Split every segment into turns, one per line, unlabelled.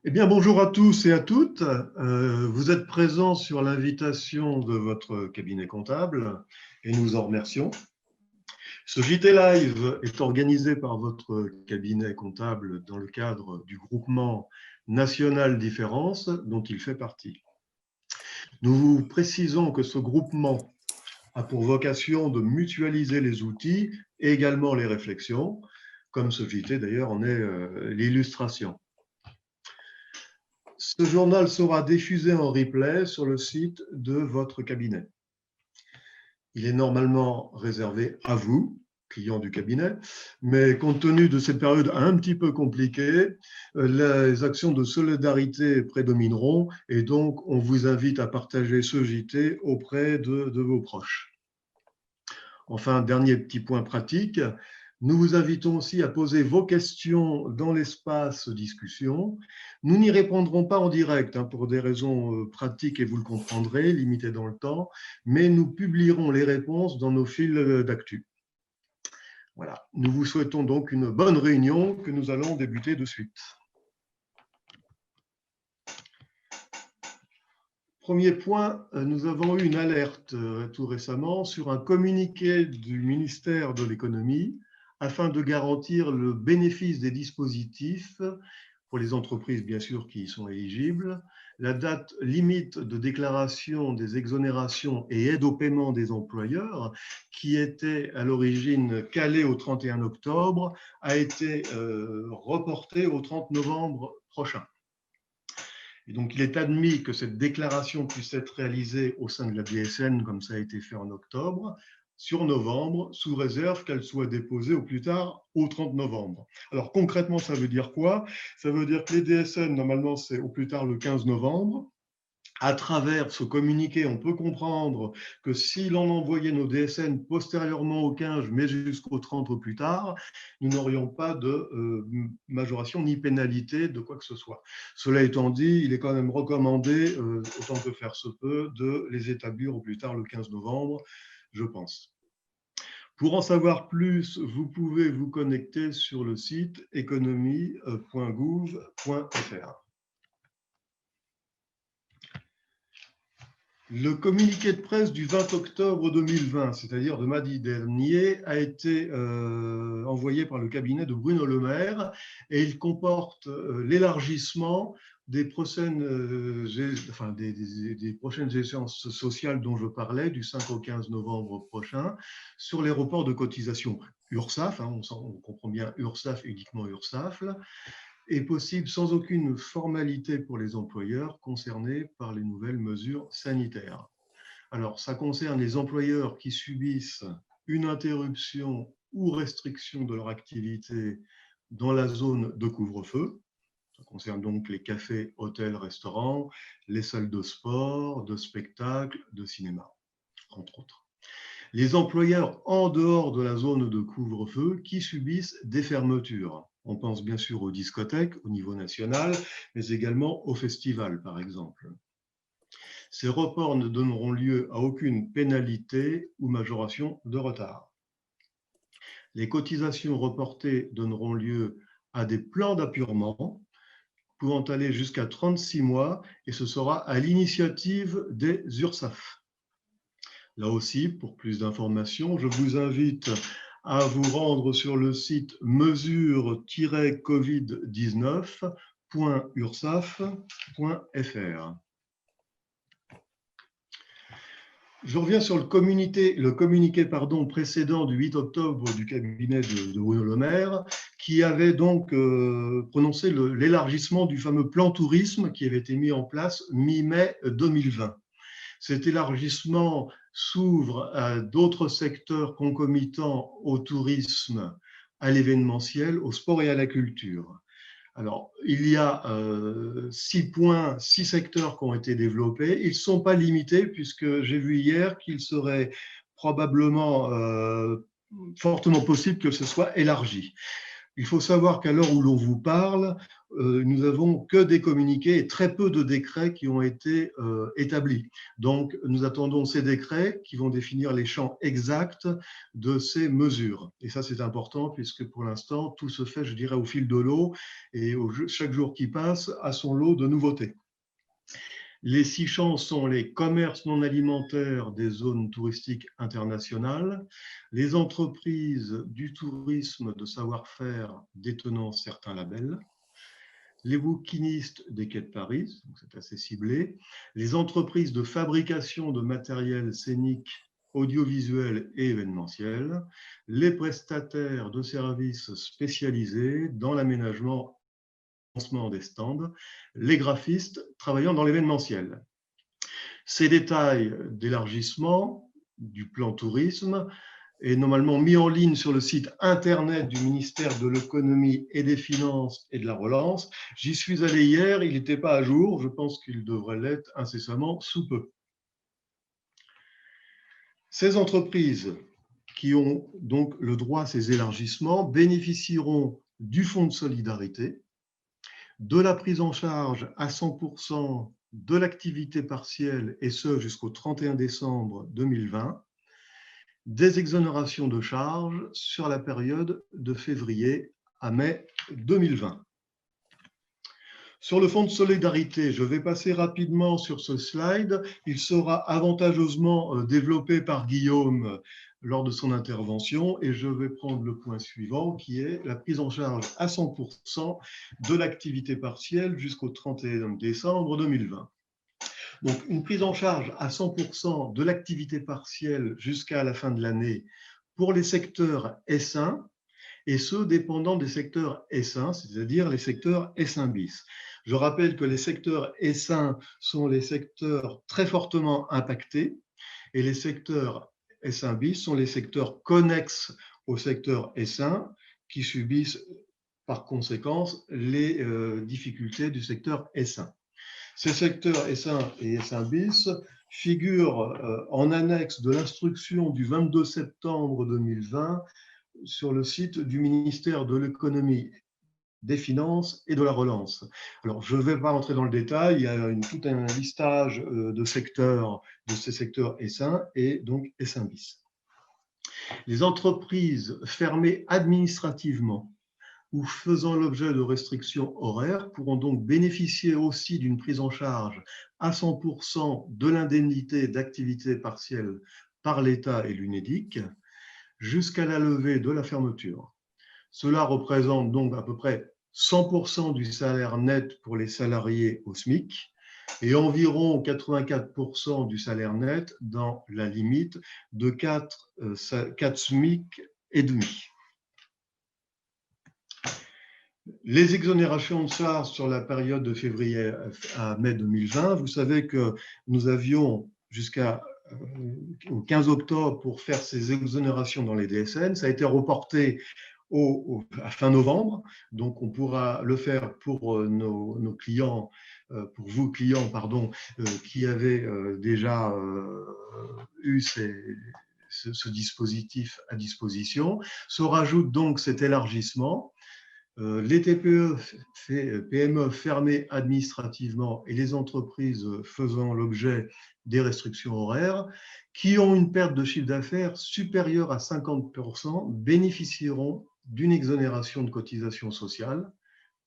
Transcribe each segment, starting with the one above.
Eh bien, bonjour à tous et à toutes. Vous êtes présents sur l'invitation de votre cabinet comptable et nous en remercions. Ce JT Live est organisé par votre cabinet comptable dans le cadre du groupement national Différence dont il fait partie. Nous vous précisons que ce groupement a pour vocation de mutualiser les outils et également les réflexions, comme ce JT d'ailleurs en est l'illustration. Ce journal sera diffusé en replay sur le site de votre cabinet. Il est normalement réservé à vous, clients du cabinet, mais compte tenu de cette période un petit peu compliquée, les actions de solidarité prédomineront et donc on vous invite à partager ce JT auprès de vos proches. Enfin, dernier petit point pratique, nous vous invitons aussi à poser vos questions dans l'espace discussion. Nous n'y répondrons pas en direct pour des raisons pratiques et vous le comprendrez, limitées dans le temps, mais nous publierons les réponses dans nos fils d'actu. Voilà, nous vous souhaitons donc une bonne réunion que nous allons débuter de suite. Premier point, nous avons eu une alerte tout récemment sur un communiqué du ministère de l'Économie afin de garantir le bénéfice des dispositifs pour les entreprises, bien sûr, qui y sont éligibles. La date limite de déclaration des exonérations et aides au paiement des employeurs, qui était à l'origine calée au 31 octobre, a été reportée au 30 novembre prochain. Et donc, il est admis que cette déclaration puisse être réalisée au sein de la DSN, comme ça a été fait en octobre, sur novembre, sous réserve qu'elle soit déposée au plus tard au 30 novembre. Alors, concrètement, ça veut dire quoi? Ça veut dire que les DSN, normalement, c'est au plus tard le 15 novembre. À travers ce communiqué, on peut comprendre que si l'on envoyait nos DSN postérieurement au 15, mais jusqu'au 30 au plus tard, nous n'aurions pas de majoration ni pénalité de quoi que ce soit. Cela étant dit, il est quand même recommandé, autant que faire se peut, de les établir au plus tard le 15 novembre, je pense. Pour en savoir plus, vous pouvez vous connecter sur le site économie.gouv.fr. Le communiqué de presse du 20 octobre 2020, c'est-à-dire de mardi dernier, a été envoyé par le cabinet de Bruno Le Maire et il comporte l'élargissement des prochaines échéances sociales dont je parlais, du 5 au 15 novembre prochain, sur les reports de cotisation URSSAF, on comprend bien URSSAF, uniquement URSSAF, est possible sans aucune formalité pour les employeurs concernés par les nouvelles mesures sanitaires. Alors, ça concerne les employeurs qui subissent une interruption ou restriction de leur activité dans la zone de couvre-feu. Ça concerne donc les cafés, hôtels, restaurants, les salles de sport, de spectacle, de cinéma, entre autres. Les employeurs en dehors de la zone de couvre-feu qui subissent des fermetures. On pense bien sûr aux discothèques au niveau national, mais également aux festivals, par exemple. Ces reports ne donneront lieu à aucune pénalité ou majoration de retard. Les cotisations reportées donneront lieu à des plans d'appurement pouvant aller jusqu'à 36 mois et ce sera à l'initiative des URSSAF. Là aussi, pour plus d'informations, je vous invite à vous rendre sur le site mesure-covid19.ursaf.fr. Je reviens sur le communiqué précédent du 8 octobre du cabinet de Bruno Le Maire, qui avait donc prononcé l'élargissement du fameux plan tourisme qui avait été mis en place mi-mai 2020. Cet élargissement s'ouvre à d'autres secteurs concomitants au tourisme, à l'événementiel, au sport et à la culture. Alors, il y a 6 secteurs qui ont été développés. Ils ne sont pas limités puisque j'ai vu hier qu'il serait probablement fortement possible que ce soit élargi. Il faut savoir qu'à l'heure où l'on vous parle, nous n'avons que des communiqués et très peu de décrets qui ont été établis. Donc, nous attendons ces décrets qui vont définir les champs exacts de ces mesures. Et ça, c'est important puisque pour l'instant, tout se fait, je dirais, au fil de l'eau et chaque jour qui passe a son lot de nouveautés. Les 6 champs sont les commerces non alimentaires des zones touristiques internationales, les entreprises du tourisme de savoir-faire détenant certains labels, les bouquinistes des quais de Paris, c'est assez ciblé, les entreprises de fabrication de matériel scénique, audiovisuel et événementiel, les prestataires de services spécialisés dans l'aménagement des stands, les graphistes travaillant dans l'événementiel. Ces détails d'élargissement du plan tourisme est normalement mis en ligne sur le site internet du ministère de l'Économie et des Finances et de la Relance. J'y suis allé hier, il n'était pas à jour, je pense qu'il devrait l'être incessamment sous peu. Ces entreprises qui ont donc le droit à ces élargissements bénéficieront du fonds de solidarité, de la prise en charge à 100% de l'activité partielle, et ce jusqu'au 31 décembre 2020, des exonérations de charges sur la période de février à mai 2020. Sur le fonds de solidarité, je vais passer rapidement sur ce slide. Il sera avantageusement développé par Guillaume lors de son intervention et je vais prendre le point suivant qui est la prise en charge à 100% de l'activité partielle jusqu'au 31 décembre 2020. Donc, une prise en charge à 100% de l'activité partielle jusqu'à la fin de l'année pour les secteurs S1 et ceux dépendant des secteurs S1, c'est-à-dire les secteurs S1 bis. Je rappelle que les secteurs S1 sont les secteurs très fortement impactés et les secteurs S1 bis sont les secteurs connexes au secteur S1 qui subissent par conséquence les difficultés du secteur S1. Ces secteurs S1 et S1 bis figurent en annexe de l'instruction du 22 septembre 2020 sur le site du ministère de l'Économie, des Finances et de la Relance. Alors, je ne vais pas rentrer dans le détail, il y a tout un listage de secteurs, de ces secteurs S1 et donc S1 bis. Les entreprises fermées administrativement ou faisant l'objet de restrictions horaires pourront donc bénéficier aussi d'une prise en charge à 100% de l'indemnité d'activité partielle par l'État et l'UNEDIC jusqu'à la levée de la fermeture. Cela représente donc à peu près 100% du salaire net pour les salariés au SMIC et environ 84% du salaire net dans la limite de 4 SMIC et demi. Les exonérations de charges sur la période de février à mai 2020, vous savez que nous avions jusqu'au 15 octobre pour faire ces exonérations dans les DSN. Ça a été reporté à fin novembre, donc on pourra le faire pour nos clients, pour vous clients, pardon, qui avaient déjà eu ce dispositif à disposition. Se rajoute donc cet élargissement. Les TPE, PME fermées administrativement et les entreprises faisant l'objet des restrictions horaires qui ont une perte de chiffre d'affaires supérieure à 50% bénéficieront d'une exonération de cotisation sociale,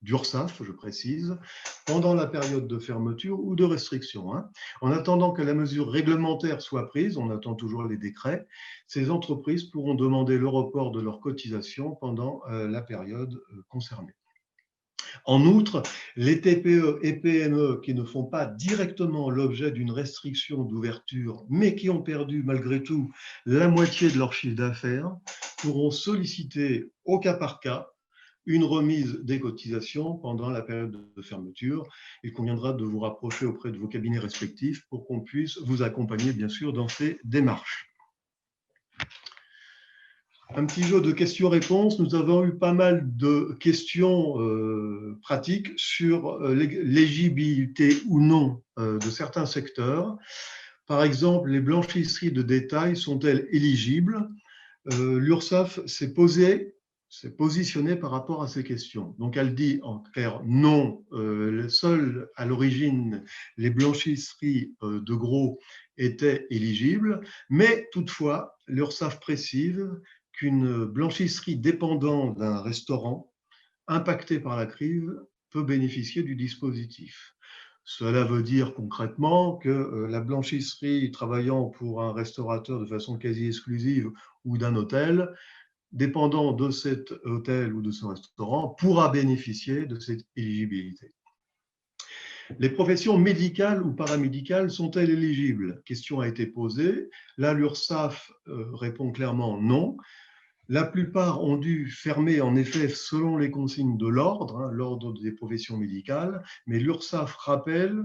d'URSSAF, je précise, pendant la période de fermeture ou de restriction. En attendant que la mesure réglementaire soit prise, on attend toujours les décrets, ces entreprises pourront demander le report de leur cotisation pendant la période concernée. En outre, les TPE et PME qui ne font pas directement l'objet d'une restriction d'ouverture, mais qui ont perdu malgré tout la moitié de leur chiffre d'affaires, pourront solliciter au cas par cas une remise des cotisations pendant la période de fermeture. Il conviendra de vous rapprocher auprès de vos cabinets respectifs pour qu'on puisse vous accompagner, bien sûr, dans ces démarches. Un petit jeu de questions-réponses. Nous avons eu pas mal de questions pratiques sur l'éligibilité ou non de certains secteurs. Par exemple, les blanchisseries de détail sont-elles éligibles? L'URSSAF s'est posé s'est positionnée par rapport à ces questions. Donc, elle dit en clair non, seul à l'origine, les blanchisseries de gros étaient éligibles, mais toutefois, l'URSSAF précise qu'une blanchisserie dépendant d'un restaurant impacté par la crise peut bénéficier du dispositif. Cela veut dire concrètement que la blanchisserie travaillant pour un restaurateur de façon quasi exclusive ou d'un hôtel, dépendant de cet hôtel ou de ce restaurant, pourra bénéficier de cette éligibilité. Les professions médicales ou paramédicales sont-elles éligibles? Question a été posée. Là, l'URSSAF répond clairement non. La plupart ont dû fermer, en effet, selon les consignes de l'ordre, l'ordre des professions médicales, mais l'URSSAF rappelle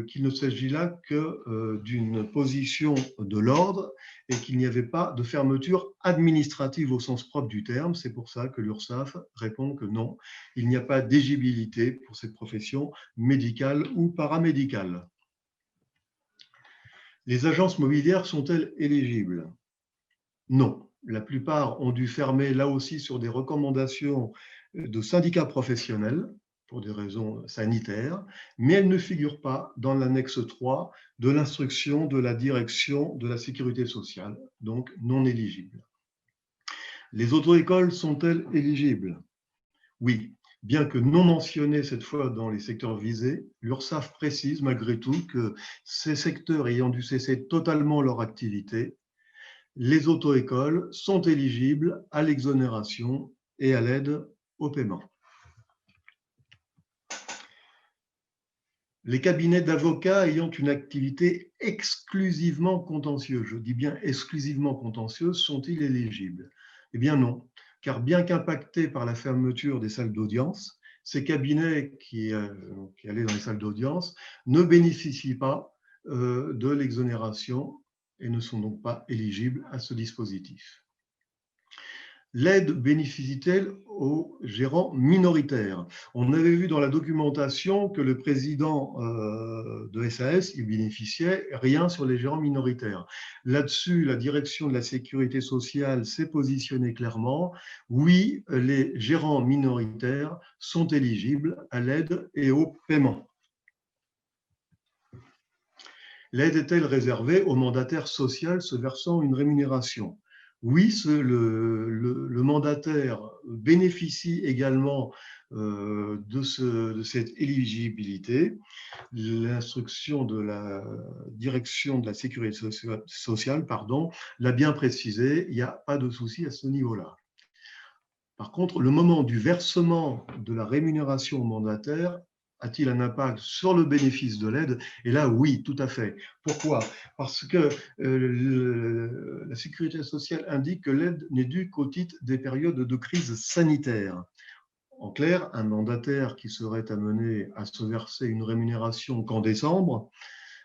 qu'il ne s'agit là que d'une position de l'ordre et qu'il n'y avait pas de fermeture administrative au sens propre du terme. C'est pour ça que l'URSSAF répond que non, il n'y a pas d'éligibilité pour cette profession médicale ou paramédicale. Les agences mobilières sont-elles éligibles? Non. La plupart ont dû fermer là aussi sur des recommandations de syndicats professionnels pour des raisons sanitaires, mais elles ne figurent pas dans l'annexe 3 de l'instruction de la direction de la sécurité sociale, donc non éligibles. Les auto-écoles sont-elles éligibles? Oui, bien que non mentionnées cette fois dans les secteurs visés, l'URSSAF précise malgré tout que ces secteurs ayant dû cesser totalement leur activité, les auto-écoles sont éligibles à l'exonération et à l'aide au paiement. Les cabinets d'avocats ayant une activité exclusivement contentieuse, je dis bien exclusivement contentieuse, sont-ils éligibles? Eh bien non, car bien qu'impactés par la fermeture des salles d'audience, ces cabinets qui allaient dans les salles d'audience ne bénéficient pas de l'exonération et ne sont donc pas éligibles à ce dispositif. L'aide bénéficie-t-elle aux gérants minoritaires? On avait vu dans la documentation que le président de SAS, il bénéficiait rien sur les gérants minoritaires. Là-dessus, la direction de la sécurité sociale s'est positionnée clairement. Oui, les gérants minoritaires sont éligibles à l'aide et au paiement. L'aide est-elle réservée aux mandataires sociaux se versant une rémunération? Oui, le mandataire bénéficie également de cette éligibilité. L'instruction de la direction de la sécurité sociale l'a bien précisé, il n'y a pas de souci à ce niveau-là. Par contre, le moment du versement de la rémunération au mandataire a-t-il un impact sur le bénéfice de l'aide? Et là, oui, tout à fait. Pourquoi? Parce que la sécurité sociale indique que l'aide n'est due qu'au titre des périodes de crise sanitaire. En clair, un mandataire qui serait amené à se verser une rémunération qu'en décembre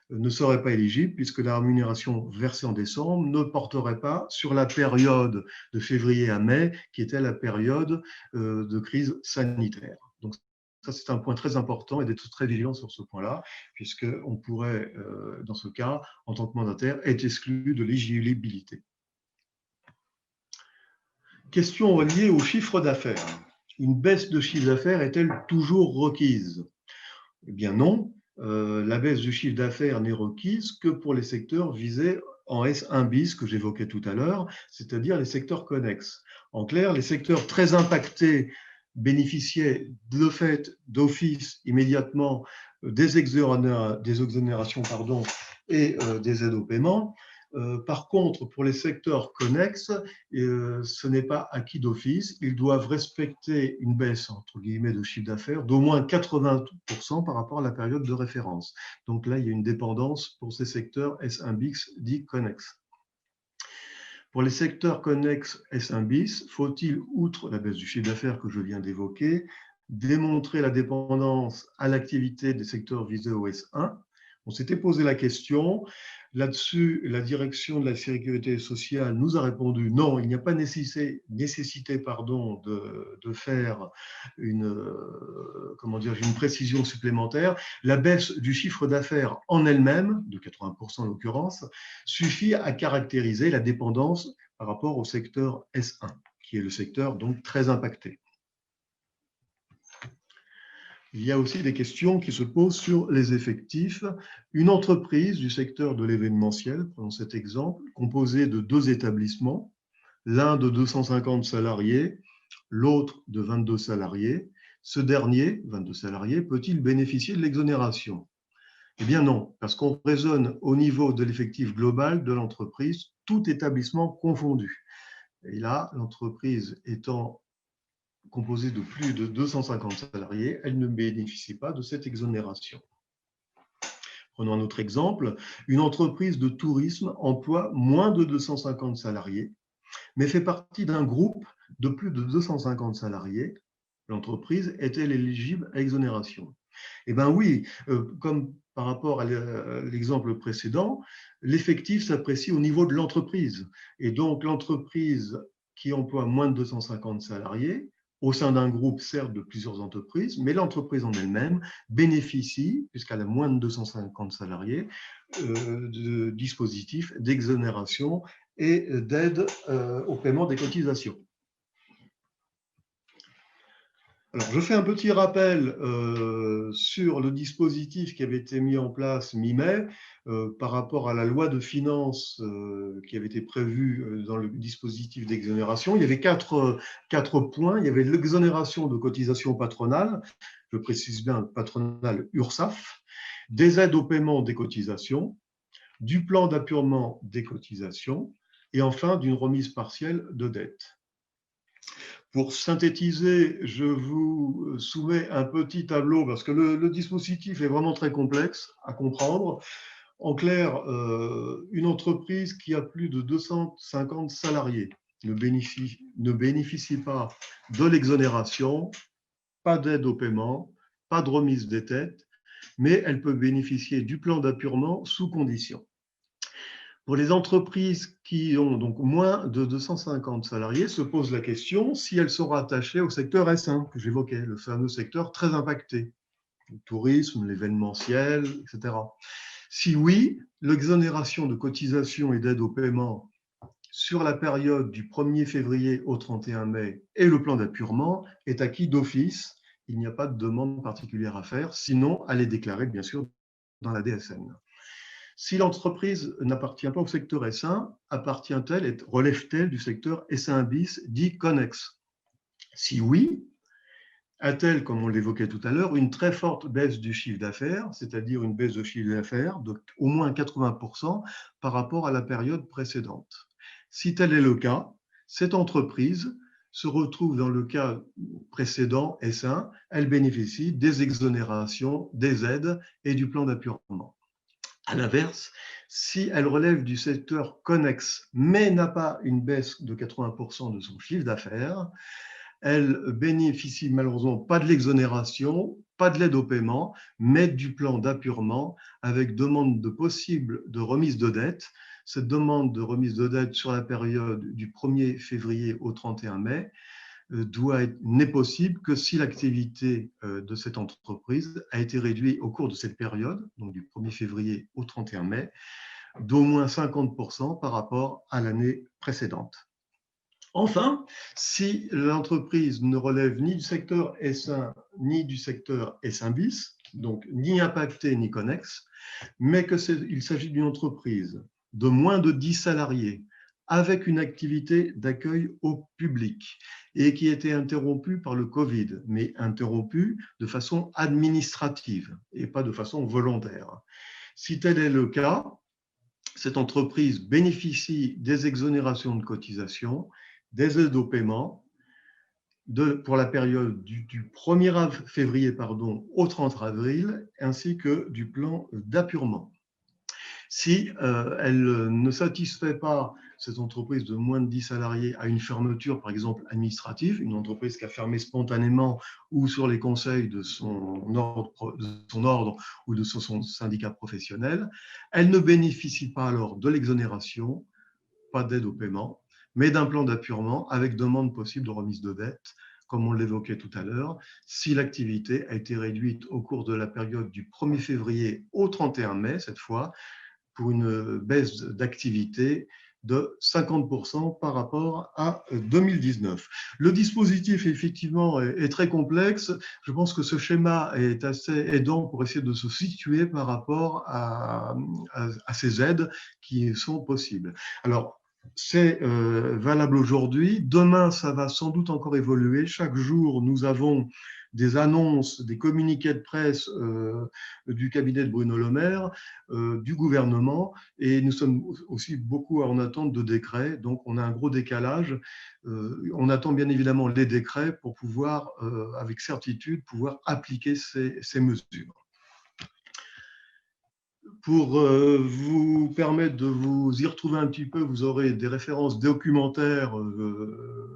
ne serait pas éligible puisque la rémunération versée en décembre ne porterait pas sur la période de février à mai qui était la période de crise sanitaire. Donc, ça, c'est un point très important et d'être très vigilant sur ce point-là, puisqu'on pourrait, dans ce cas, en tant que mandataire, être exclu de l'éligibilité. Question liée au chiffre d'affaires. Une baisse de chiffre d'affaires est-elle toujours requise? Eh bien non, la baisse du chiffre d'affaires n'est requise que pour les secteurs visés en S1 bis que j'évoquais tout à l'heure, c'est-à-dire les secteurs connexes. En clair, les secteurs très impactés bénéficiaient de fait d'office immédiatement des exonérations et des aides au paiement. Par contre, pour les secteurs connexes, ce n'est pas acquis d'office. Ils doivent respecter une baisse, entre guillemets, de chiffre d'affaires d'au moins 80% par rapport à la période de référence. Donc là, il y a une dépendance pour ces secteurs S1 bis dits connexes. Pour les secteurs connexes S1 bis, faut-il, outre la baisse du chiffre d'affaires que je viens d'évoquer, démontrer la dépendance à l'activité des secteurs visés au S1? On s'était posé la question. Là-dessus, la direction de la sécurité sociale nous a répondu non, il n'y a pas nécessité de faire une précision supplémentaire. La baisse du chiffre d'affaires en elle-même, de 80% en l'occurrence, suffit à caractériser la dépendance par rapport au secteur S1, qui est le secteur donc très impacté. Il y a aussi des questions qui se posent sur les effectifs. Une entreprise du secteur de l'événementiel, prenons cet exemple, composée de 2 établissements, l'un de 250 salariés, l'autre de 22 salariés. Ce dernier, 22 salariés, peut-il bénéficier de l'exonération? Eh bien non, parce qu'on raisonne au niveau de l'effectif global de l'entreprise, tout établissement confondu. Et là, l'entreprise étant composée de plus de 250 salariés, elle ne bénéficie pas de cette exonération. Prenons un autre exemple. Une entreprise de tourisme emploie moins de 250 salariés, mais fait partie d'un groupe de plus de 250 salariés. L'entreprise est-elle éligible à exonération? Eh bien oui, comme par rapport à l'exemple précédent, l'effectif s'apprécie au niveau de l'entreprise. Et donc l'entreprise qui emploie moins de 250 salariés, au sein d'un groupe, certes, de plusieurs entreprises, mais l'entreprise en elle-même bénéficie, puisqu'elle a moins de 250 salariés, de dispositifs d'exonération et d'aide au paiement des cotisations. Alors, je fais un petit rappel sur le dispositif qui avait été mis en place mi-mai par rapport à la loi de finances qui avait été prévue dans le dispositif d'exonération. Il y avait quatre points. Il y avait l'exonération de cotisations patronales, je précise bien patronales URSSAF, des aides au paiement des cotisations, du plan d'apurement des cotisations et enfin d'une remise partielle de dette. Pour synthétiser, je vous soumets un petit tableau parce que le dispositif est vraiment très complexe à comprendre. En clair, une entreprise qui a plus de 250 salariés ne bénéficie pas de l'exonération, pas d'aide au paiement, pas de remise des dettes, mais elle peut bénéficier du plan d'apurement sous condition. Pour les entreprises qui ont donc moins de 250 salariés, se pose la question si elles sont rattachées au secteur S1 que j'évoquais, le fameux secteur très impacté, le tourisme, l'événementiel, etc. Si oui, l'exonération de cotisations et d'aide au paiement sur la période du 1er février au 31 mai et le plan d'apurement est acquis d'office. Il n'y a pas de demande particulière à faire, sinon elle est déclarée bien sûr dans la DSN. Si l'entreprise n'appartient pas au secteur S1, appartient-elle et relève-t-elle du secteur S1 bis dit connexe? Si oui, a-t-elle, comme on l'évoquait tout à l'heure, une très forte baisse du chiffre d'affaires, c'est-à-dire une baisse de chiffre d'affaires d'au moins 80% par rapport à la période précédente? Si tel est le cas, cette entreprise se retrouve dans le cas précédent S1, elle bénéficie des exonérations, des aides et du plan d'apurement. À l'inverse, si elle relève du secteur connexe, mais n'a pas une baisse de 80% de son chiffre d'affaires, elle bénéficie malheureusement pas de l'exonération, pas de l'aide au paiement, mais du plan d'apurement avec demande de possible de remise de dette. Cette demande de remise de dette sur la période du 1er février au 31 mai n'est possible que si l'activité de cette entreprise a été réduite au cours de cette période, donc du 1er février au 31 mai, d'au moins 50% par rapport à l'année précédente. Enfin, si l'entreprise ne relève ni du secteur S1 ni du secteur S1 bis, donc ni impacté ni connexe, mais qu'il s'agit d'une entreprise de moins de 10 salariés avec une activité d'accueil au public et qui a été interrompue par le Covid, mais interrompue de façon administrative et pas de façon volontaire. Si tel est le cas, cette entreprise bénéficie des exonérations de cotisations, des aides au paiement pour la période du 1er février au 30 avril, ainsi que du plan d'apurement. Si elle ne satisfait pas, cette entreprise de moins de 10 salariés, à une fermeture, par exemple, administrative, une entreprise qui a fermé spontanément ou sur les conseils de son ordre ou de son syndicat professionnel, elle ne bénéficie pas alors de l'exonération, pas d'aide au paiement, mais d'un plan d'apurement avec demande possible de remise de dette, comme on l'évoquait tout à l'heure, si l'activité a été réduite au cours de la période du 1er février au 31 mai, cette fois, pour une baisse d'activité de 50% par rapport à 2019. Le dispositif, effectivement, est très complexe. Je pense que ce schéma est assez aidant pour essayer de se situer par rapport à ces aides qui sont possibles. Alors, c'est valable aujourd'hui. Demain, ça va sans doute encore évoluer. Chaque jour, nous avons des annonces, des communiqués de presse du cabinet de Bruno Le Maire, du gouvernement, et nous sommes aussi beaucoup en attente de décrets, donc on a un gros décalage. On attend bien évidemment les décrets pour pouvoir, avec certitude, pouvoir appliquer ces mesures. Pour vous permettre de vous y retrouver un petit peu, vous aurez des références documentaires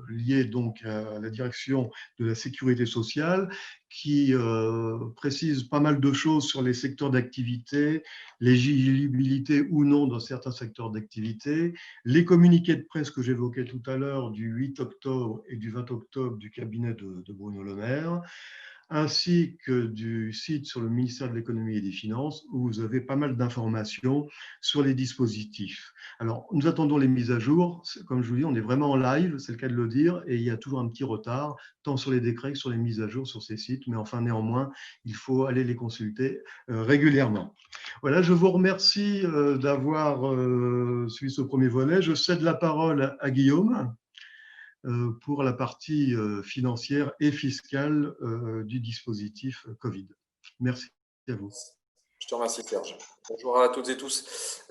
liées donc à la direction de la sécurité sociale qui précisent pas mal de choses sur les secteurs d'activité, l'éligibilité ou non dans certains secteurs d'activité, les communiqués de presse que j'évoquais tout à l'heure du 8 octobre et du 20 octobre du cabinet de Bruno Le Maire, ainsi que du site sur le ministère de l'économie et des finances où vous avez pas mal d'informations sur les dispositifs. Alors, nous attendons les mises à jour. Comme je vous dis, on est vraiment en live, c'est le cas de le dire, et il y a toujours un petit retard, tant sur les décrets que sur les mises à jour sur ces sites, mais enfin, néanmoins, il faut aller les consulter régulièrement. Voilà, je vous remercie d'avoir suivi ce premier volet. Je cède la parole à Guillaume pour la partie financière et fiscale du dispositif Covid. Merci à vous.
Je te remercie, Serge. Bonjour à toutes et tous.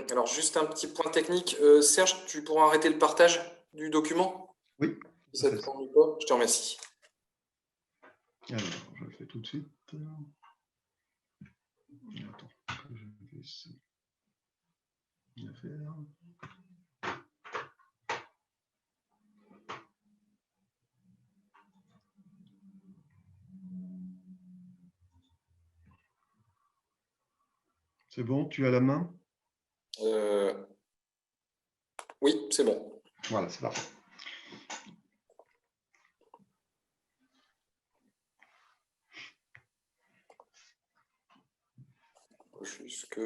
Alors, juste un petit point technique. Serge, tu pourras arrêter le partage du document?
Oui.
Si ça te convient pas, je te remercie.
Alors, je le fais tout de suite. Attends, je vais essayer de le faire. C'est bon, tu as la main?
Oui, c'est bon.
Voilà, c'est parfait.
Jusque...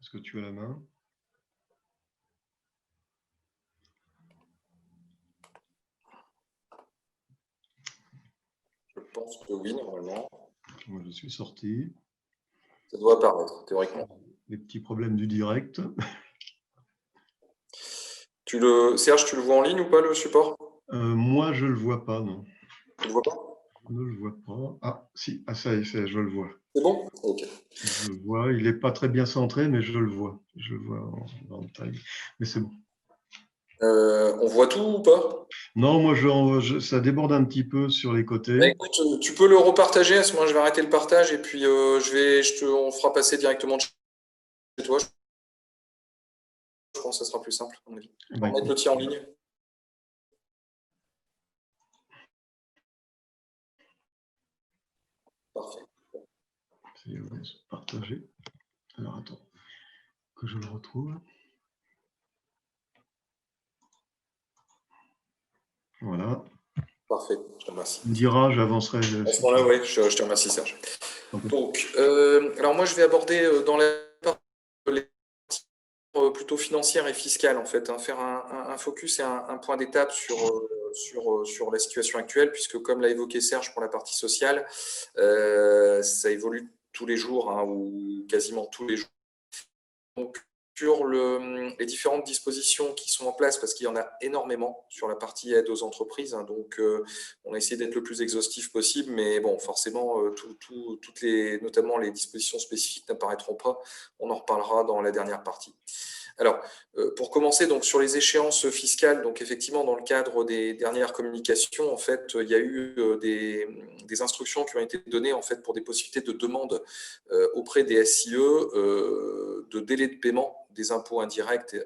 Est-ce que tu as la main?
Je pense que oui, normalement.
Moi, je suis sorti.
Ça doit apparaître, théoriquement.
Les petits problèmes du direct.
Serge, tu le vois en ligne ou pas, le support?
Moi, je ne le vois pas, non.
Tu le vois pas?
Je ne le vois pas. Ah, si, ah, ça y est, je le vois.
C'est bon? Ok.
Je le vois, il n'est pas très bien centré, mais je le vois. Je le vois en taille. Mais c'est bon.
On voit tout ou pas?
Non, moi, ça déborde un petit peu sur les côtés.
Bah, écoute, tu peux le repartager. À ce moment, je vais arrêter le partage et puis on fera passer directement de chez toi. Je pense que ça sera plus simple, à mon avis. On va mettre le tien en ligne. Parfait.
C'est partager. Alors, attends, que je le retrouve. Voilà.
Parfait, je te remercie.
Tu me diras, j'avancerai.
À ce moment-là, oui, je te remercie, Serge. Donc, alors moi, je vais aborder dans la partie plutôt financière et fiscale, en fait, hein, faire un focus et un point d'étape sur la situation actuelle, puisque comme l'a évoqué Serge pour la partie sociale, ça évolue tous les jours, hein, ou quasiment tous les jours. Donc, sur les différentes dispositions qui sont en place, parce qu'il y en a énormément sur la partie aide aux entreprises, hein, donc on a essayé d'être le plus exhaustif possible, mais bon, forcément, notamment les dispositions spécifiques n'apparaîtront pas, on en reparlera dans la dernière partie. Alors, pour commencer, donc sur les échéances fiscales, donc effectivement, dans le cadre des dernières communications, en fait, il y a eu des instructions qui ont été données en fait pour des possibilités de demande auprès des SIE de délai de paiement des impôts indirects,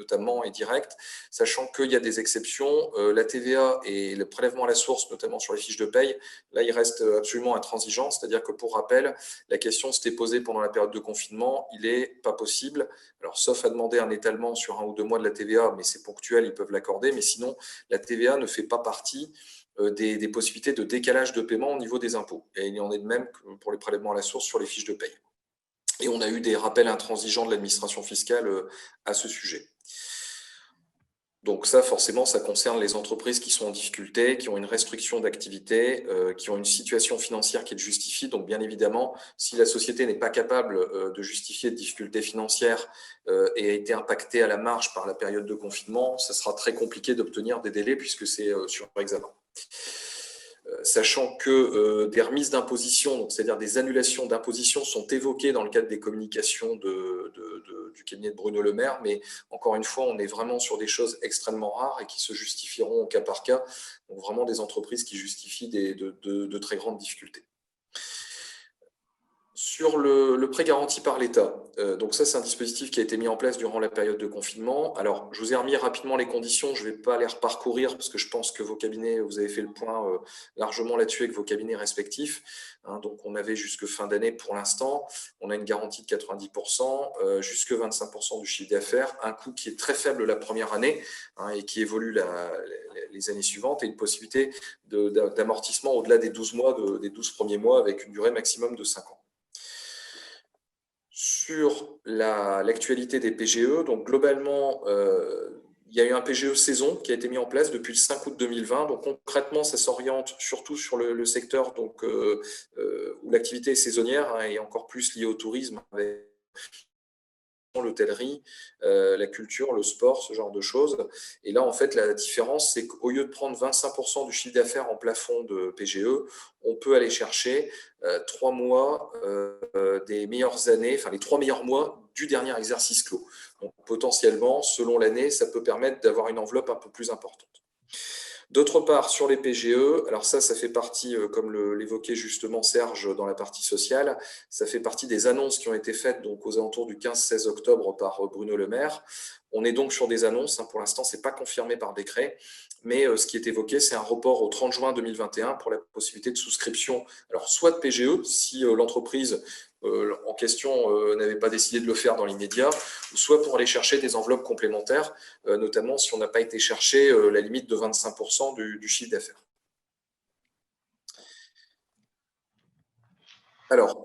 notamment et direct, sachant qu'il y a des exceptions. La TVA et le prélèvement à la source, notamment sur les fiches de paye, là, il reste absolument intransigeant. C'est-à-dire que, pour rappel, la question s'était posée pendant la période de confinement. Il n'est pas possible, alors sauf à demander un étalement sur 1 ou 2 mois de la TVA, mais c'est ponctuel, ils peuvent l'accorder. Mais sinon, la TVA ne fait pas partie des possibilités de décalage de paiement au niveau des impôts. Et il y en est de même que pour les prélèvements à la source sur les fiches de paye. Et on a eu des rappels intransigeants de l'administration fiscale à ce sujet. Donc ça, forcément, ça concerne les entreprises qui sont en difficulté, qui ont une restriction d'activité, qui ont une situation financière qui le justifie. Donc bien évidemment, si la société n'est pas capable de justifier de difficultés financières et a été impactée à la marge par la période de confinement, ça sera très compliqué d'obtenir des délais puisque c'est sur examen. Sachant que des remises d'imposition, c'est-à-dire des annulations d'imposition, sont évoquées dans le cadre des communications du cabinet de Bruno Le Maire, mais encore une fois, on est vraiment sur des choses extrêmement rares et qui se justifieront au cas par cas, donc vraiment des entreprises qui justifient de très grandes difficultés. Sur le prêt garanti par l'État, donc ça c'est un dispositif qui a été mis en place durant la période de confinement. Alors je vous ai remis rapidement les conditions, je ne vais pas les reparcourir parce que je pense que vos cabinets, vous avez fait le point largement là-dessus avec vos cabinets respectifs. Donc on avait jusque fin d'année pour l'instant, on a une garantie de 90%, jusque 25% du chiffre d'affaires, un coût qui est très faible la première année et qui évolue les années suivantes et une possibilité d'amortissement au-delà des 12 mois, des 12 premiers mois avec une durée maximum de 5 ans. Sur l'actualité des PGE, donc globalement, il y a eu un PGE saison qui a été mis en place depuis le 5 août 2020. Donc concrètement, ça s'oriente surtout sur le secteur donc, où l'activité est saisonnière et encore plus liée au tourisme, avec l'hôtellerie, la culture, le sport, ce genre de choses. Et là, en fait, la différence, c'est qu'au lieu de prendre 25% du chiffre d'affaires en plafond de PGE, on peut aller chercher 3 mois des meilleures années, enfin les 3 meilleurs mois du dernier exercice clos. Donc potentiellement, selon l'année, ça peut permettre d'avoir une enveloppe un peu plus importante. D'autre part, sur les PGE, alors ça fait partie, comme l'évoquait justement Serge dans la partie sociale, ça fait partie des annonces qui ont été faites donc, aux alentours du 15-16 octobre par Bruno Le Maire. On est donc sur des annonces, pour l'instant, ce n'est pas confirmé par décret, mais ce qui est évoqué, c'est un report au 30 juin 2021 pour la possibilité de souscription, alors soit de PGE, si l'entreprise en question n'avait pas décidé de le faire dans l'immédiat, ou soit pour aller chercher des enveloppes complémentaires, notamment si on n'a pas été chercher la limite de 25% du chiffre d'affaires. Alors,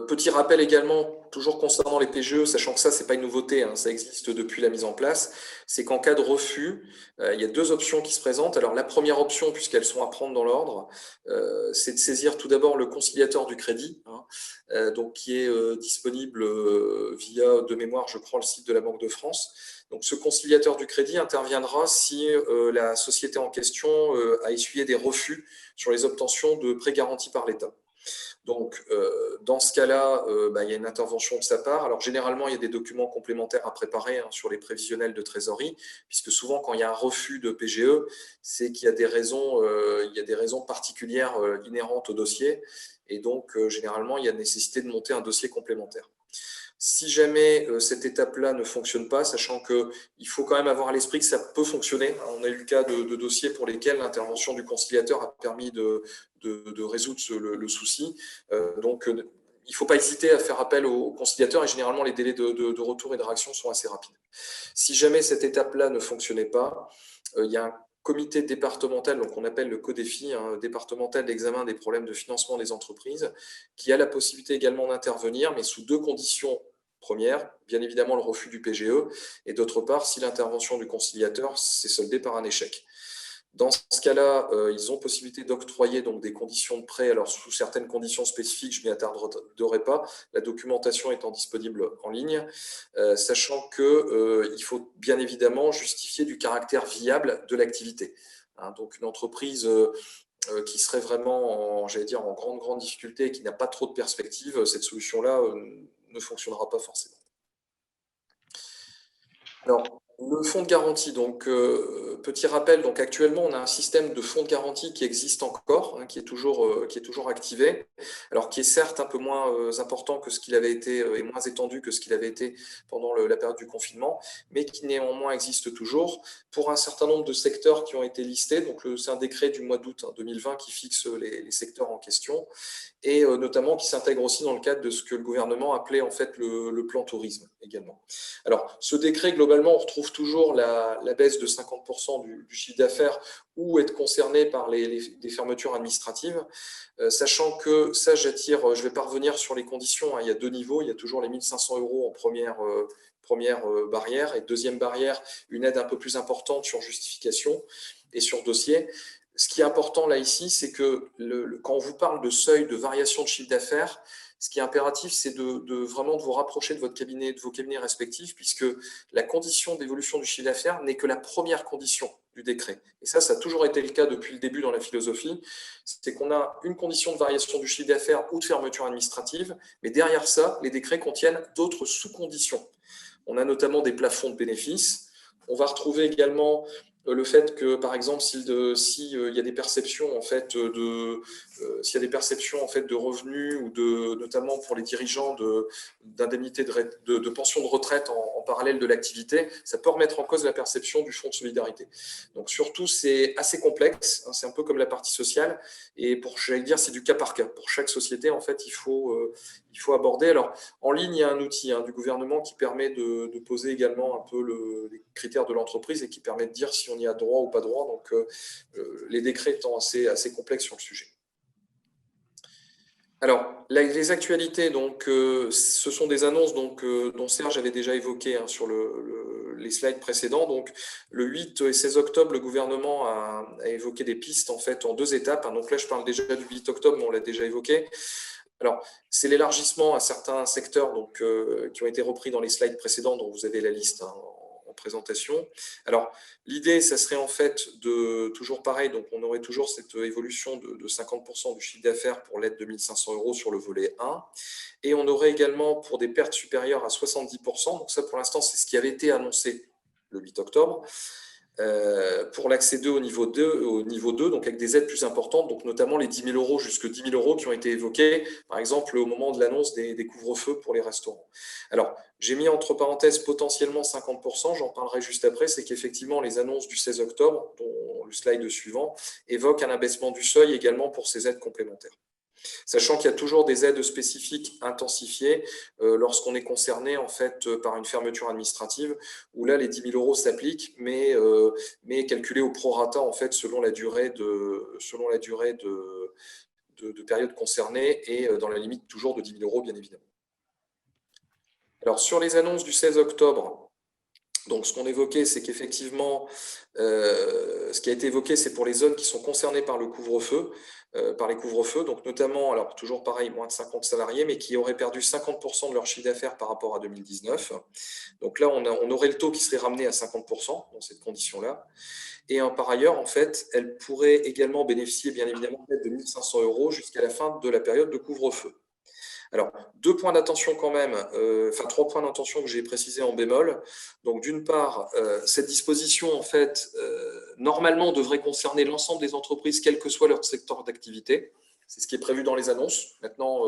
petit rappel également, toujours concernant les PGE, sachant que ça, ce n'est pas une nouveauté, ça existe depuis la mise en place, c'est qu'en cas de refus, il y a 2 options qui se présentent. Alors, la première option, puisqu'elles sont à prendre dans l'ordre, c'est de saisir tout d'abord le conciliateur du crédit, donc qui est disponible via, de mémoire, je crois, le site de la Banque de France. Donc, ce conciliateur du crédit interviendra si la société en question a essuyé des refus sur les obtentions de prêts garantis par l'État. Donc, dans ce cas-là, il y a une intervention de sa part. Alors, généralement, il y a des documents complémentaires à préparer sur les prévisionnels de trésorerie, puisque souvent, quand il y a un refus de PGE, c'est qu'il y a des raisons particulières inhérentes au dossier. Et donc, généralement, il y a nécessité de monter un dossier complémentaire. Si jamais cette étape-là ne fonctionne pas, sachant qu'il faut quand même avoir à l'esprit que ça peut fonctionner. On a eu le cas de dossiers pour lesquels l'intervention du conciliateur a permis de résoudre le souci. Donc, il ne faut pas hésiter à faire appel au conciliateur et généralement, les délais de retour et de réaction sont assez rapides. Si jamais cette étape-là ne fonctionnait pas, il y a un comité départemental, donc on appelle le CODEFI, départemental d'examen des problèmes de financement des entreprises, qui a la possibilité également d'intervenir, mais sous 2 conditions. Première, bien évidemment, le refus du PGE, et d'autre part, si l'intervention du conciliateur s'est soldée par un échec. Dans ce cas-là, ils ont possibilité d'octroyer donc des conditions de prêt, alors sous certaines conditions spécifiques, je ne m'y attarderai pas, la documentation étant disponible en ligne, sachant qu'il faut bien évidemment justifier du caractère viable de l'activité. Donc une entreprise qui serait vraiment en grande difficulté et qui n'a pas trop de perspectives, cette solution-là ne fonctionnera pas forcément. Alors, Le fonds de garantie, donc petit rappel, donc actuellement on a un système de fonds de garantie qui existe encore, hein, qui est toujours activé, alors qui est certes un peu moins important que ce qu'il avait été et moins étendu que ce qu'il avait été pendant la période du confinement, mais qui néanmoins existe toujours pour un certain nombre de secteurs qui ont été listés. Donc c'est un décret du mois d'août 2020 qui fixe les secteurs en question et notamment qui s'intègre aussi dans le cadre de ce que le gouvernement appelait en fait le plan tourisme également. Alors, ce décret, globalement, on retrouve toujours la baisse de 50% du chiffre d'affaires ou être concerné par des fermetures administratives, sachant que ça, je ne vais pas revenir sur les conditions, hein, il y a deux niveaux, il y a toujours les 1 500 € en première barrière et deuxième barrière, une aide un peu plus importante sur justification et sur dossier. Ce qui est important là ici, c'est que quand on vous parle de seuil de variation de chiffre d'affaires, ce qui est impératif, c'est vraiment de vous rapprocher de votre cabinet, de vos cabinets respectifs, puisque la condition d'évolution du chiffre d'affaires n'est que la première condition du décret. Et ça a toujours été le cas depuis le début dans la philosophie, c'est qu'on a une condition de variation du chiffre d'affaires ou de fermeture administrative, mais derrière ça, les décrets contiennent d'autres sous-conditions. On a notamment des plafonds de bénéfices. On va retrouver également le fait que, par exemple, s'il y a des perceptions en fait s'il y a des perceptions en fait de revenus ou notamment pour les dirigeants d'indemnités de pension de retraite en parallèle de l'activité, ça peut remettre en cause la perception du fonds de solidarité. Donc surtout, c'est assez complexe, hein, c'est un peu comme la partie sociale, et j'allais dire, c'est du cas par cas. Pour chaque société, en fait, il faut aborder. Alors, en ligne, il y a un outil du gouvernement qui permet de poser également un peu les critères de l'entreprise et qui permet de dire si on y a droit ou pas droit. Donc, les décrets étant assez complexes sur le sujet. Alors, les actualités, donc, ce sont des annonces dont Serge avait déjà évoqué sur les slides précédents. Donc, le 8 et 16 octobre, le gouvernement a évoqué des pistes en fait en deux étapes. Donc là, je parle déjà du 8 octobre, mais on l'a déjà évoqué. Alors, c'est l'élargissement à certains secteurs qui ont été repris dans les slides précédents, dont vous avez la liste en présentation. Alors, l'idée, ça serait en fait toujours pareil, donc on aurait toujours cette évolution de 50% du chiffre d'affaires pour l'aide de 1 500 € sur le volet 1, et on aurait également pour des pertes supérieures à 70%, donc ça pour l'instant c'est ce qui avait été annoncé le 8 octobre, pour l'accès 2 au niveau 2, donc avec des aides plus importantes, donc notamment les 10 000 € jusque 10 000 € qui ont été évoqués, par exemple au moment de l'annonce des couvre-feux pour les restaurants. Alors, j'ai mis entre parenthèses potentiellement 50%, j'en parlerai juste après, c'est qu'effectivement les annonces du 16 octobre, dont le slide suivant, évoquent un abaissement du seuil également pour ces aides complémentaires. Sachant qu'il y a toujours des aides spécifiques intensifiées lorsqu'on est concerné en fait par une fermeture administrative, où là les 10 000 € s'appliquent, mais calculés au prorata en fait selon la durée de période concernée et dans la limite toujours de 10 000 € bien évidemment. Alors sur les annonces du 16 octobre, donc ce qu'on évoquait, c'est qu'effectivement, ce qui a été évoqué, c'est pour les zones qui sont concernées par le couvre-feu, par les couvre-feux, donc notamment, alors toujours pareil, moins de 50 salariés, mais qui auraient perdu 50% de leur chiffre d'affaires par rapport à 2019. Donc là, on aurait le taux qui serait ramené à 50% dans cette condition-là. Et par ailleurs, en fait, elles pourraient également bénéficier, bien évidemment, d'aide de 1 500 € jusqu'à la fin de la période de couvre-feu. Alors, deux points d'attention quand même, trois points d'attention que j'ai précisés en bémol. Donc, d'une part, cette disposition, en fait, normalement, devrait concerner l'ensemble des entreprises, quel que soit leur secteur d'activité. C'est ce qui est prévu dans les annonces. Maintenant,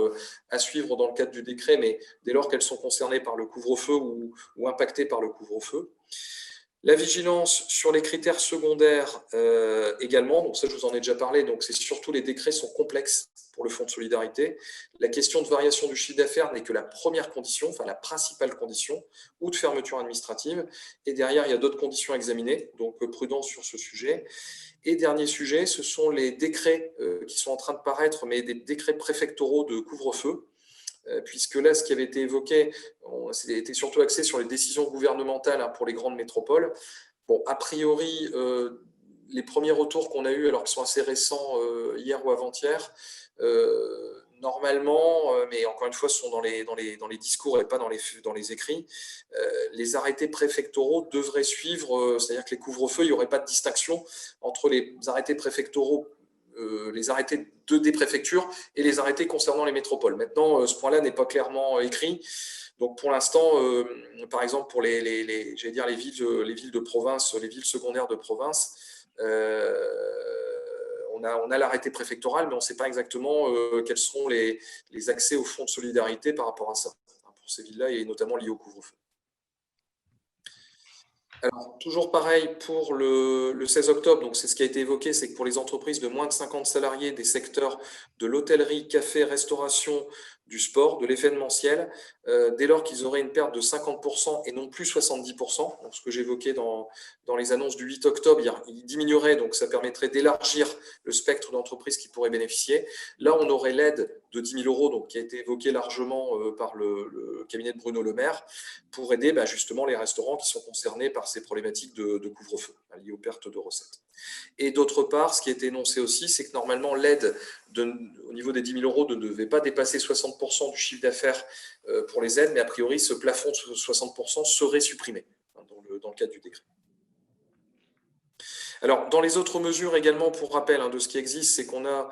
à suivre dans le cadre du décret, mais dès lors qu'elles sont concernées par le couvre-feu ou impactées par le couvre-feu. La vigilance sur les critères secondaires également, donc ça je vous en ai déjà parlé, donc c'est surtout les décrets sont complexes pour le fonds de solidarité. La question de variation du chiffre d'affaires n'est que la première condition, enfin la principale condition, ou de fermeture administrative. Et derrière, il y a d'autres conditions à examiner, donc prudence sur ce sujet. Et dernier sujet, ce sont les décrets qui sont en train de paraître, mais des décrets préfectoraux de couvre-feu. Puisque là, ce qui avait été évoqué, c'était surtout axé sur les décisions gouvernementales pour les grandes métropoles. Bon, a priori, les premiers retours qu'on a eus, alors qu'ils sont assez récents hier ou avant-hier, normalement, mais encore une fois, ce sont dans les discours et pas dans les écrits, les arrêtés préfectoraux devraient suivre, c'est-à-dire que les couvre-feux, il n'y aurait pas de distinction entre les arrêtés préfectoraux, les arrêtés des préfectures et les arrêtés concernant les métropoles. Maintenant, ce point-là n'est pas clairement écrit. Donc pour l'instant, par exemple pour j'allais dire les villes de province, les villes secondaires de province, on a l'arrêté préfectoral, mais on ne sait pas exactement quels seront les accès au fonds de solidarité par rapport à ça, pour ces villes-là, et notamment liés au couvre-feu. Alors, toujours pareil pour le 16 octobre, donc c'est ce qui a été évoqué, c'est que pour les entreprises de moins de 50 salariés des secteurs de l'hôtellerie, café, restauration, du sport, de l'événementiel, dès lors qu'ils auraient une perte de 50% et non plus 70%, donc ce que j'évoquais dans les annonces du 8 octobre, il diminuerait, donc ça permettrait d'élargir le spectre d'entreprises qui pourraient bénéficier. Là, on aurait l'aide de 10 000 euros, donc, qui a été évoquée largement par le cabinet de Bruno Le Maire, pour aider justement les restaurants qui sont concernés par ces problématiques de couvre-feu liées aux pertes de recettes. Et d'autre part, ce qui a été énoncé aussi, c'est que normalement l'aide au niveau des 10 000 euros ne devait pas dépasser 60% du chiffre d'affaires pour les aides, mais a priori ce plafond de 60% serait supprimé dans le cadre du décret. Alors, dans les autres mesures également, pour rappel de ce qui existe, c'est qu'on a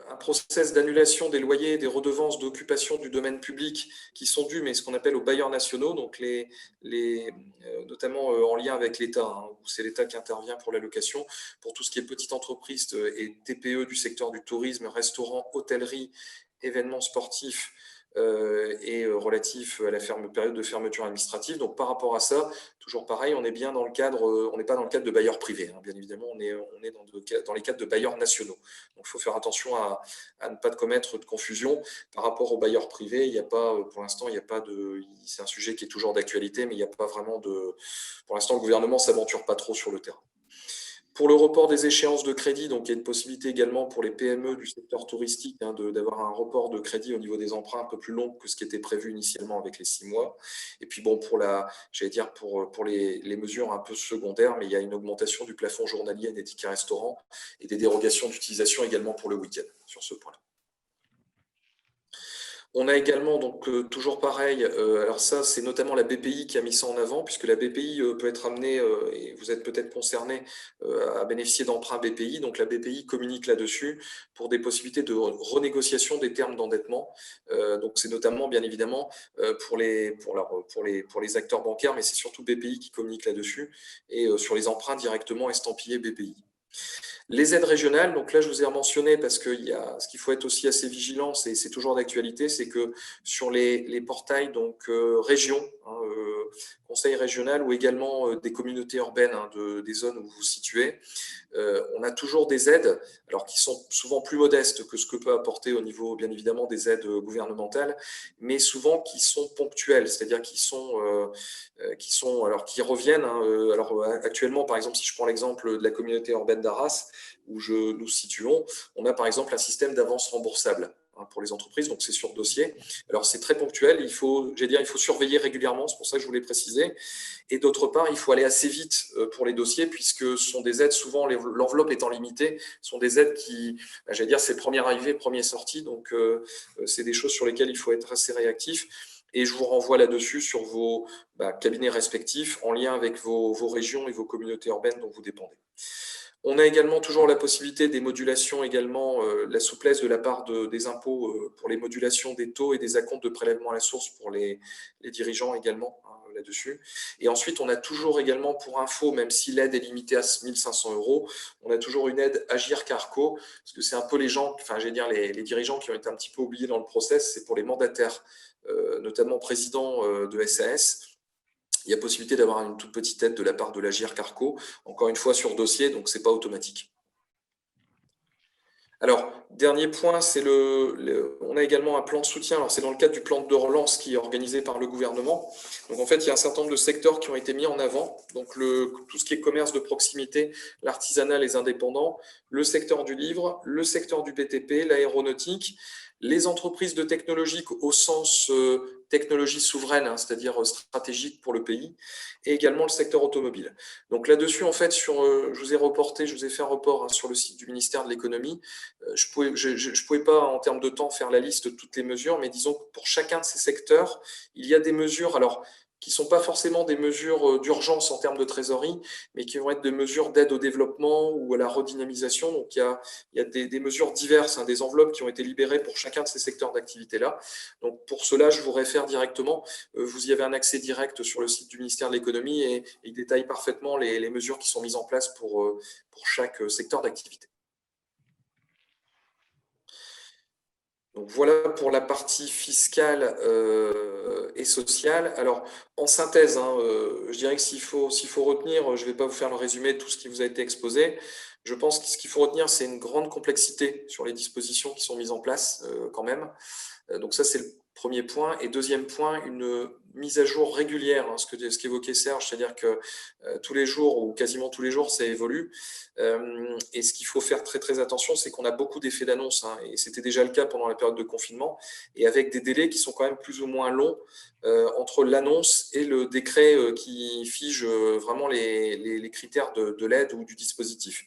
un process d'annulation des loyers et des redevances d'occupation du domaine public qui sont dus, mais ce qu'on appelle aux bailleurs nationaux, donc notamment en lien avec l'État, où c'est l'État qui intervient pour la location, pour tout ce qui est petite entreprise et TPE du secteur du tourisme, restaurant, hôtellerie, événements sportifs, et relatif à la période de fermeture administrative. Donc par rapport à ça, toujours pareil, on est bien dans le cadre, on n'est pas dans le cadre de bailleurs privés, bien évidemment, on est dans les cadres de bailleurs nationaux. Donc il faut faire attention à ne pas commettre de confusion par rapport aux bailleurs privés. Il n'y a pas, pour l'instant, il n'y a pas c'est un sujet qui est toujours d'actualité, mais il n'y a pas vraiment pour l'instant, le gouvernement ne s'aventure pas trop sur le terrain. Pour le report des échéances de crédit, donc il y a une possibilité également pour les PME du secteur touristique d'avoir un report de crédit au niveau des emprunts un peu plus long que ce qui était prévu initialement avec les 6 mois. Et puis bon, pour les mesures un peu secondaires, mais il y a une augmentation du plafond journalier des tickets restaurants et des dérogations d'utilisation également pour le week-end sur ce point-là. On a également, donc toujours pareil, alors ça c'est notamment la BPI qui a mis ça en avant, puisque la BPI peut être amenée, et vous êtes peut-être concerné, à bénéficier d'emprunts BPI. Donc la BPI communique là-dessus pour des possibilités de renégociation des termes d'endettement. Donc c'est notamment bien évidemment pour les acteurs bancaires, mais c'est surtout BPI qui communique là-dessus, et sur les emprunts directement estampillés BPI. Les aides régionales, donc là je vous ai mentionné parce que ce qu'il faut être aussi assez vigilant, c'est toujours d'actualité, c'est que sur les portails donc régions, conseil régional ou également des communautés urbaines des zones où vous vous situez, on a toujours des aides, alors qui sont souvent plus modestes que ce que peut apporter au niveau bien évidemment des aides gouvernementales, mais souvent qui sont ponctuelles, c'est-à-dire qui reviennent. Alors actuellement, par exemple, si je prends l'exemple de la communauté urbaine d'Arras, où nous situons, on a par exemple un système d'avance remboursable pour les entreprises, donc c'est sur dossier. Alors c'est très ponctuel, il faut surveiller régulièrement, c'est pour ça que je voulais préciser. Et d'autre part, il faut aller assez vite pour les dossiers, puisque ce sont des aides, souvent l'enveloppe étant limitée, sont des aides qui, c'est premier arrivé, premier sorti, donc c'est des choses sur lesquelles il faut être assez réactif. Et je vous renvoie là-dessus sur vos cabinets respectifs, en lien avec vos régions et vos communautés urbaines dont vous dépendez. On a également toujours la possibilité des modulations, également la souplesse de la part des impôts pour les modulations des taux et des acomptes de prélèvement à la source pour les dirigeants également là-dessus. Et ensuite, on a toujours également pour info, même si l'aide est limitée à 1 500 euros, on a toujours une aide Agir Carco, parce que c'est un peu les les dirigeants qui ont été un petit peu oubliés dans le process, c'est pour les mandataires, notamment présidents de SAS. Il y a possibilité d'avoir une toute petite aide de la part de l'Agir Carco, encore une fois sur dossier, donc ce n'est pas automatique. Alors, dernier point, on a également un plan de soutien. Alors, c'est dans le cadre du plan de relance qui est organisé par le gouvernement. Donc, en fait, il y a un certain nombre de secteurs qui ont été mis en avant. Donc, tout ce qui est commerce de proximité, l'artisanat, les indépendants, le secteur du livre, le secteur du BTP, l'aéronautique, les entreprises de technologie au sens technologie souveraine, c'est-à-dire stratégique pour le pays, et également le secteur automobile. Donc là-dessus, en fait, je vous ai fait un report sur le site du ministère de l'économie. Je pouvais pas, en termes de temps, faire la liste de toutes les mesures, mais disons que pour chacun de ces secteurs, il y a des mesures. Alors, qui ne sont pas forcément des mesures d'urgence en termes de trésorerie, mais qui vont être des mesures d'aide au développement ou à la redynamisation. Donc, il y a des mesures diverses, des enveloppes qui ont été libérées pour chacun de ces secteurs d'activité-là. Donc, pour cela, je vous réfère directement. Vous y avez un accès direct sur le site du ministère de l'Économie et il détaille parfaitement les mesures qui sont mises en place pour chaque secteur d'activité. Donc voilà pour la partie fiscale et sociale. Alors, en synthèse, je dirais que s'il faut retenir, je ne vais pas vous faire le résumé de tout ce qui vous a été exposé. Je pense que ce qu'il faut retenir, c'est une grande complexité sur les dispositions qui sont mises en place quand même. Donc ça, c'est le premier point. Et deuxième point, une mise à jour régulière, ce qu'évoquait Serge, c'est-à-dire que tous les jours ou quasiment tous les jours, ça évolue. Et ce qu'il faut faire très très attention, c'est qu'on a beaucoup d'effets d'annonce, et c'était déjà le cas pendant la période de confinement, et avec des délais qui sont quand même plus ou moins longs entre l'annonce et le décret qui fige vraiment les critères de l'aide ou du dispositif.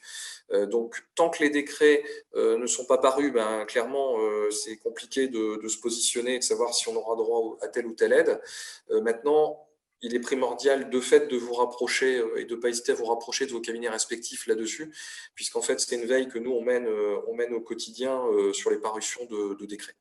Donc, tant que les décrets ne sont pas parus, clairement, c'est compliqué de se positionner et de savoir si on aura droit à telle ou telle aide. Maintenant, il est primordial de fait de vous rapprocher et de ne pas hésiter à vous rapprocher de vos cabinets respectifs là-dessus, puisqu'en fait, c'est une veille que nous, on mène au quotidien sur les parutions de décrets.